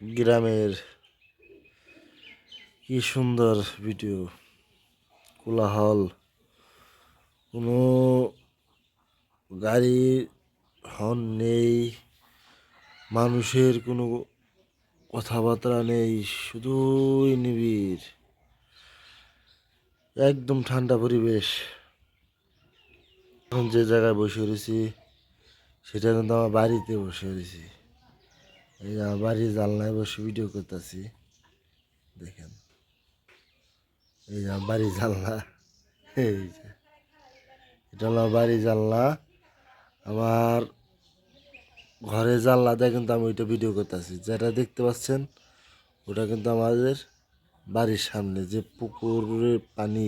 গ্রামের কি সুন্দর ভিডিও, কোলাহল, কোনো গাড়ির হর্ন নেই, মানুষের কোনো কথাবার্তা নেই, শুধুই নিবিড়, একদম ঠান্ডা পরিবেশ। এখন যে জায়গায় বসে রয়েছি সেটা কিন্তু আমার বাড়িতে বসে রয়েছি। এই যে আমার বাড়ির জানলায় বসে ভিডিও করতেছি, দেখেন। এই যে আমার বাড়ির জানলা, এই যে এটা হলো আমার বাড়ির জানলা। আমার ঘরের জানলা দিয়ে কিন্তু আমি ওইটা ভিডিও করতেছি। যেটা দেখতে পাচ্ছেন ওটা কিন্তু আমাদের বাড়ির সামনে যে পুকুরের পানি,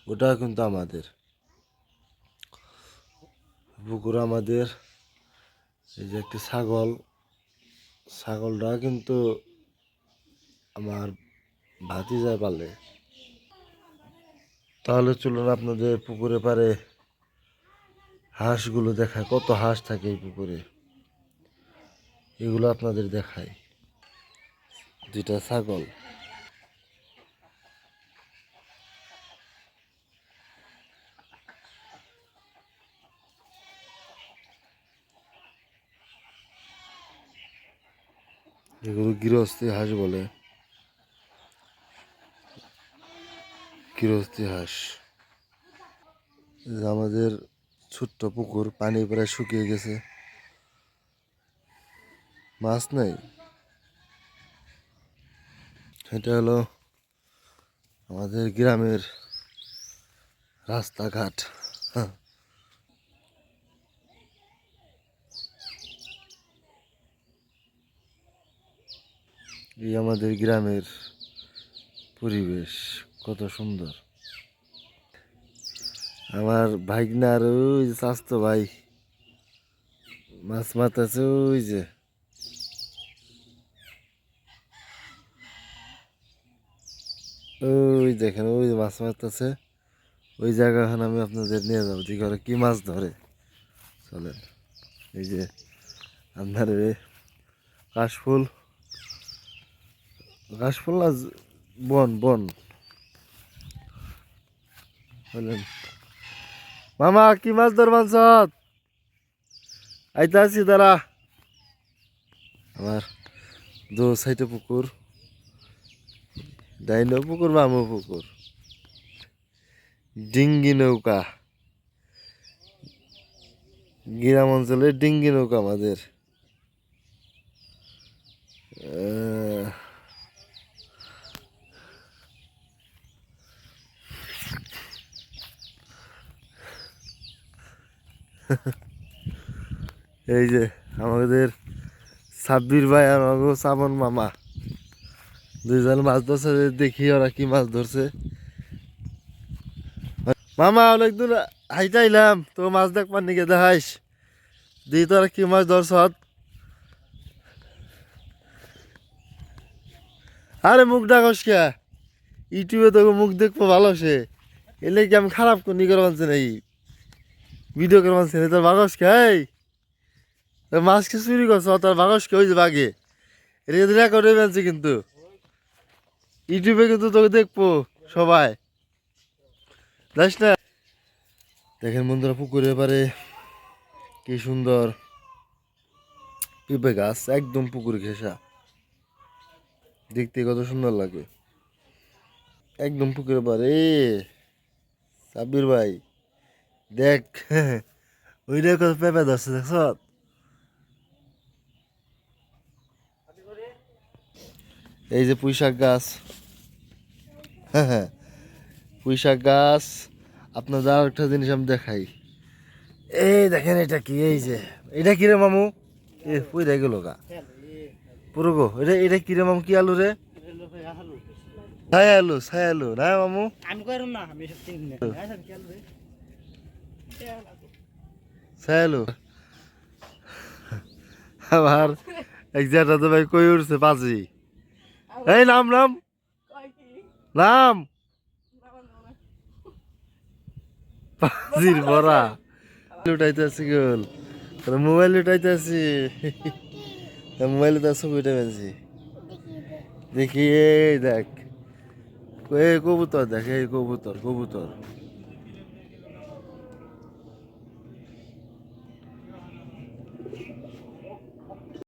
ওটা কিন্তু আমাদের পুকুর আমাদের। এই যে একটি ছাগলটা কিন্তু আমার ভাতিজায় পালে। তাহলে চলুন আপনাদের পুকুরে পারে হাঁসগুলো দেখায়, কত হাঁস থাকে এই পুকুরে, এগুলো আপনাদের দেখায়। দুইটা ছাগল, এগুলো গৃহস্থী হাঁস বলে, গৃহস্থী হাঁস। আমাদের ছোট্ট পুকুর, পানি প্রায় শুকিয়ে গেছে, মাছ নাই। এটা হলো আমাদের গ্রামের রাস্তাঘাট। হ্যাঁ, এই আমাদের গ্রামের পরিবেশ কত সুন্দর। আমার ভাইগনার ওই যে স্বাস্থ্য ভাই মাছ মারতেছে, ওই যে ওই দেখেন, ওই যে মাছ মারতেছে। ওই জায়গা এখন আমি আপনাদের নিয়ে যাবো, যে করে কি মাছ ধরে, চলেন। এই যে আপনার কাশফুল, কাশফুল না, বন বন বলেন। মামা কি মাছ ধরবান সৎ, আইতে আছি তারা। আমার দু সাইডে পুকুর, ডাইনো পুকুর বামো পুকুর, ডিঙ্গি নৌকা, গ্রাম অঞ্চলের ডিঙ্গি নৌকা আমাদের। আহ, এই যে আমাদের সাব্বির ভাই আর আমাকে সামন মামা দুইজন মাছ ধরছে, দেখি ওরা কি মাছ ধরছে। মামা অনেকদিন হাইটাইলাম তো, মাছ দেখবার নিকে দেখাইস, দিই তোরা কি মাছ ধরছ। আরে মুখ ডাকস কে, ইউটিউবে তো মুখ দেখবো ভালো, সে এলে কি আমি খারাপ নি করে মানছি নাকি, ভিডিও করে মানছি না তোর বাগস কে, মাছ কি চুরি করছ তোর বাগস কে, ওই যে বাঘে এটা রেকর্ড হয়ে মানছি কিন্তু, ইউটিউবে কিন্তু তোকে দেখবো সবাই, যাস না। দেখেন বন্ধুরা, পুকুরের পারে কি সুন্দর পেঁপে গাছ, একদম পুকুর ঘেঁষা, দেখতে কত সুন্দর লাগে, একদম পুকুরের পারে। সাব্বির ভাই দেখ, ওইটা কত পেঁপে ধরছে দেখছ। এই যে পুঁইশাক গাছ, হ্যাঁ হ্যাঁ, পুঁইশাক গাছ। আপনাদের আর একটা জিনিস আমি দেখাই, এই দেখেন এটা কি, এই যে এটা কি রে মামু, এ পুইরা গেল গা পুরো গো, এটা এটা কি রে মামু, কি আলু রে, ছাই আলু, ছাই আলু না মামু, আমি কইরুম না, আমি সব চিনি না। ছাই আলু। আবার এক জায়গাটা তো ভাই কই উঠছে পাজি, এই নাম নাম নাম, পাজির ভরা লুটাইতে আছি গেল, মোবাইল লুটাইতে আছি, মোবাইলে তো ছবি উঠে ফেলছি। দেখি এই দেখ, এই কবুতর দেখ, এই কবুতর কবুতর